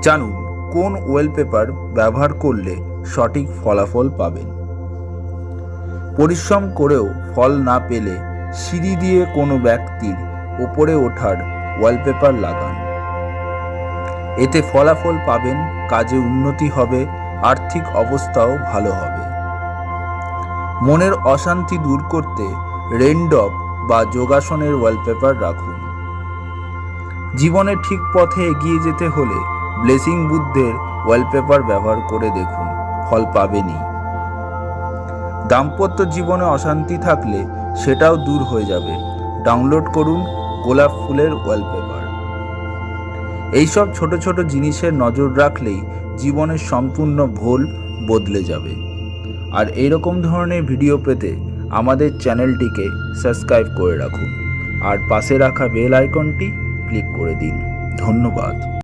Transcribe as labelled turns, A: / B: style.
A: জানুন কোন ওয়ালপেপার ব্যবহার করলে সঠিক ফলাফল পাবেন। পরিশ্রম করেও ফল না পেলে সিঁড়ি দিয়ে কোনো ব্যক্তির ওপরে ওঠার ওয়ালপেপার লাগান। এতে ফলাফল পাবেন, কাজে উন্নতি হবে, আর্থিক অবস্থাও ভালো হবে। মনের অশান্তি দূর করতে রেইনড্রপ বা যোগাসনের ওয়ালপেপার রাখুন। জীবনে ঠিক পথে এগিয়ে যেতে হলে ব্লেসিং বুদ্ধের ওয়ালপেপার ব্যবহার করে দেখুন, ফল পাবেনই। দাম্পত্য জীবনে অশান্তি থাকলে সেটাও দূর হয়ে যাবে। ডাউনলোড করুন গোলাপ ফুলের ওয়ালপেপার। এইসব ছোট ছোট জিনিসের নজর রাখলেই জীবনের সম্পূর্ণ ভোল বদলে যাবে। আর এইরকম ধরনের ভিডিও পেতে আমাদের চ্যানেলটিকে সাবস্ক্রাইব করে রাখুন আর পাশে রাখা বেল আইকনটি ক্লিক করে দিন। ধন্যবাদ।